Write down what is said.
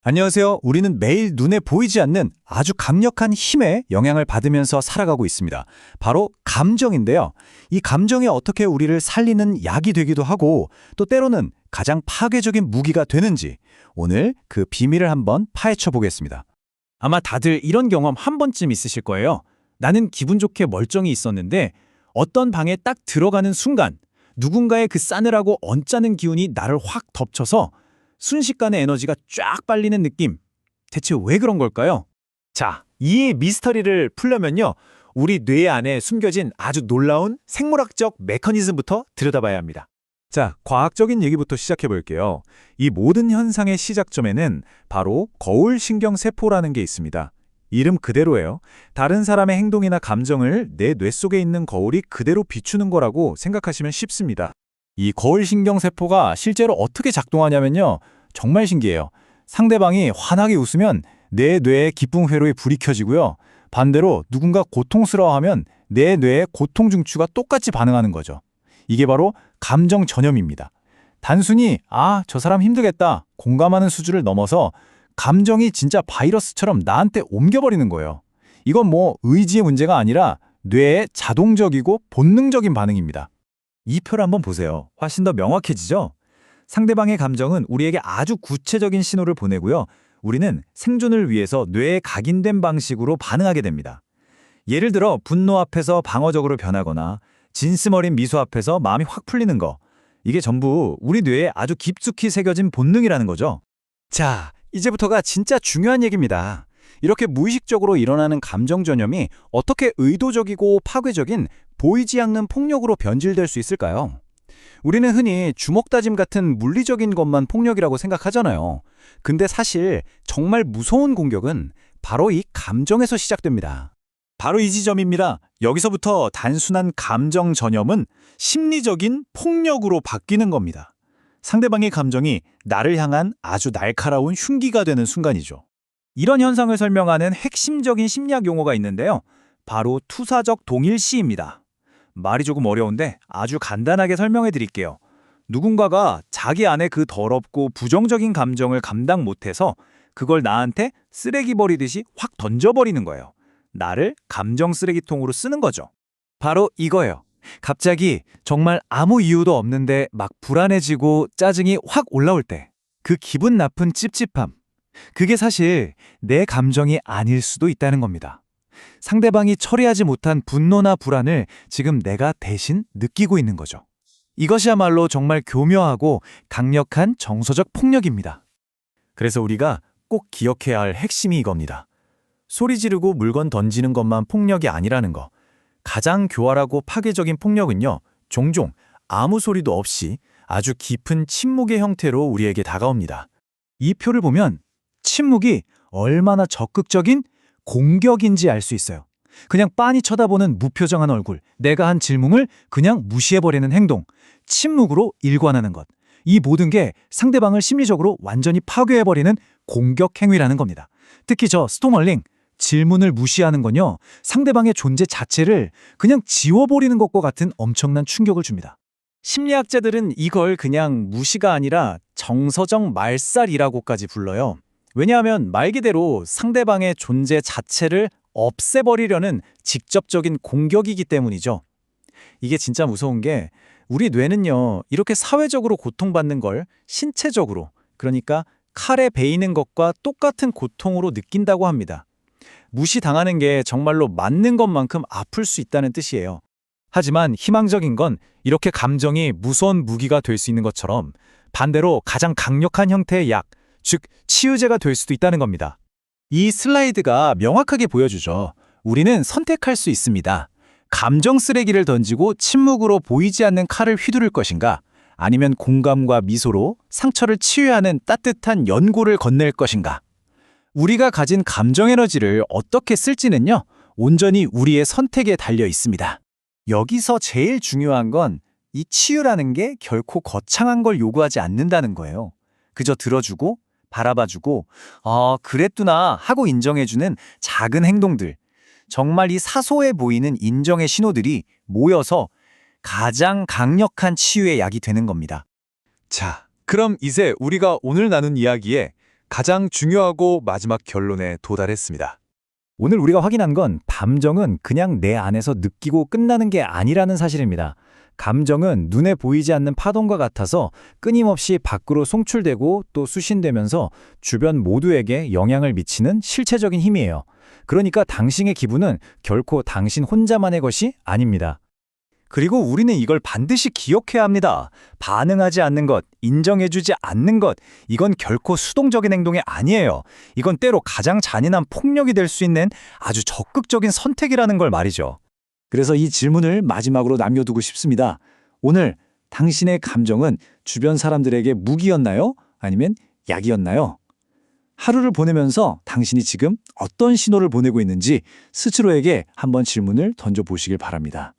안녕하세요. 우리는 매일 눈에 보이지 않는 아주 강력한 힘에 영향을 받으면서 살아가고 있습니다. 바로 감정인데요. 이 감정이 어떻게 우리를 살리는 약이 되기도 하고 또 때로는 가장 파괴적인 무기가 되는지 오늘 그 비밀을 한번 파헤쳐 보겠습니다. 아마 다들 이런 경험 한 번쯤 있으실 거예요. 나는 기분 좋게 멀쩡히 있었는데 어떤 방에 딱 들어가는 순간 누군가의 그 싸늘하고 언짢은 기운이 나를 확 덮쳐서 순식간에 에너지가 쫙 빨리는 느낌. 대체 왜 그런 걸까요? 자, 이 미스터리를 풀려면요. 우리 뇌 안에 숨겨진 아주 놀라운 생물학적 메커니즘부터 들여다봐야 합니다. 자, 과학적인 얘기부터 시작해 볼게요. 이 모든 현상의 시작점에는 바로 거울신경세포라는 게 있습니다. 이름 그대로예요. 다른 사람의 행동이나 감정을 내 뇌 속에 있는 거울이 그대로 비추는 거라고 생각하시면 쉽습니다. 이 거울신경세포가 실제로 어떻게 작동하냐면요. 정말 신기해요. 상대방이 환하게 웃으면 내 뇌에 기쁨 회로에 불이 켜지고요. 반대로 누군가 고통스러워하면 내 뇌의 고통 중추가 똑같이 반응하는 거죠. 이게 바로 감정 전염입니다. 단순히 저 사람 힘들겠다 공감하는 수준을 넘어서 감정이 진짜 바이러스처럼 나한테 옮겨버리는 거예요. 이건 뭐 의지의 문제가 아니라 뇌의 자동적이고 본능적인 반응입니다. 이 표를 한번 보세요. 훨씬 더 명확해지죠? 상대방의 감정은 우리에게 아주 구체적인 신호를 보내고요. 우리는 생존을 위해서 뇌에 각인된 방식으로 반응하게 됩니다. 예를 들어 분노 앞에서 방어적으로 변하거나 진심 어린 미소 앞에서 마음이 확 풀리는 거. 이게 전부 우리 뇌에 아주 깊숙이 새겨진 본능이라는 거죠. 자, 이제부터가 진짜 중요한 얘기입니다. 이렇게 무의식적으로 일어나는 감정 전염이 어떻게 의도적이고 파괴적인 보이지 않는 폭력으로 변질될 수 있을까요? 우리는 흔히 주먹다짐 같은 물리적인 것만 폭력이라고 생각하잖아요. 근데 사실 정말 무서운 공격은 바로 이 감정에서 시작됩니다. 바로 이 지점입니다. 여기서부터 단순한 감정 전염은 심리적인 폭력으로 바뀌는 겁니다. 상대방의 감정이 나를 향한 아주 날카로운 흉기가 되는 순간이죠. 이런 현상을 설명하는 핵심적인 심리학 용어가 있는데요. 바로 투사적 동일시입니다. 말이 조금 어려운데 아주 간단하게 설명해 드릴게요. 누군가가 자기 안에 그 더럽고 부정적인 감정을 감당 못해서 그걸 나한테 쓰레기 버리듯이 확 던져버리는 거예요. 나를 감정 쓰레기통으로 쓰는 거죠. 바로 이거예요. 갑자기 정말 아무 이유도 없는데 막 불안해지고 짜증이 확 올라올 때 그 기분 나쁜 찝찝함. 그게 사실 내 감정이 아닐 수도 있다는 겁니다. 상대방이 처리하지 못한 분노나 불안을 지금 내가 대신 느끼고 있는 거죠. 이것이야말로 정말 교묘하고 강력한 정서적 폭력입니다. 그래서 우리가 꼭 기억해야 할 핵심이 이겁니다. 소리 지르고 물건 던지는 것만 폭력이 아니라는 거. 가장 교활하고 파괴적인 폭력은요, 종종 아무 소리도 없이 아주 깊은 침묵의 형태로 우리에게 다가옵니다. 이 표를 보면 침묵이 얼마나 적극적인 공격인지 알 수 있어요. 그냥 빤히 쳐다보는 무표정한 얼굴, 내가 한 질문을 그냥 무시해버리는 행동, 침묵으로 일관하는 것. 이 모든 게 상대방을 심리적으로 완전히 파괴해버리는 공격 행위라는 겁니다. 특히 저 스토멀링, 질문을 무시하는 건요, 상대방의 존재 자체를 그냥 지워버리는 것과 같은 엄청난 충격을 줍니다. 심리학자들은 이걸 그냥 무시가 아니라 정서적 말살이라고까지 불러요. 왜냐하면 말 그대로 상대방의 존재 자체를 없애버리려는 직접적인 공격이기 때문이죠. 이게 진짜 무서운 게 우리 뇌는요, 이렇게 사회적으로 고통받는 걸 신체적으로, 그러니까 칼에 베이는 것과 똑같은 고통으로 느낀다고 합니다. 무시당하는 게 정말로 맞는 것만큼 아플 수 있다는 뜻이에요. 하지만 희망적인 건 이렇게 감정이 무서운 무기가 될 수 있는 것처럼 반대로 가장 강력한 형태의 약, 즉 치유제가 될 수도 있다는 겁니다. 이 슬라이드가 명확하게 보여주죠. 우리는 선택할 수 있습니다. 감정 쓰레기를 던지고 침묵으로 보이지 않는 칼을 휘두를 것인가, 아니면 공감과 미소로 상처를 치유하는 따뜻한 연고를 건넬 것인가. 우리가 가진 감정 에너지를 어떻게 쓸지는요, 온전히 우리의 선택에 달려 있습니다. 여기서 제일 중요한 건 이 치유라는 게 결코 거창한 걸 요구하지 않는다는 거예요. 그저 들어주고 바라봐주고 그랬구나 하고 인정해주는 작은 행동들, 정말 이 사소해 보이는 인정의 신호들이 모여서 가장 강력한 치유의 약이 되는 겁니다. 자, 그럼 이제 우리가 오늘 나눈 이야기에 가장 중요하고 마지막 결론에 도달했습니다. 오늘 우리가 확인한 건 감정은 그냥 내 안에서 느끼고 끝나는 게 아니라는 사실입니다. 감정은 눈에 보이지 않는 파동과 같아서 끊임없이 밖으로 송출되고 또 수신되면서 주변 모두에게 영향을 미치는 실체적인 힘이에요. 그러니까 당신의 기분은 결코 당신 혼자만의 것이 아닙니다. 그리고 우리는 이걸 반드시 기억해야 합니다. 반응하지 않는 것, 인정해주지 않는 것, 이건 결코 수동적인 행동이 아니에요. 이건 때로 가장 잔인한 폭력이 될 수 있는 아주 적극적인 선택이라는 걸 말이죠. 그래서 이 질문을 마지막으로 남겨두고 싶습니다. 오늘 당신의 감정은 주변 사람들에게 무기였나요? 아니면 약이었나요? 하루를 보내면서 당신이 지금 어떤 신호를 보내고 있는지 스스로에게 한번 질문을 던져보시길 바랍니다.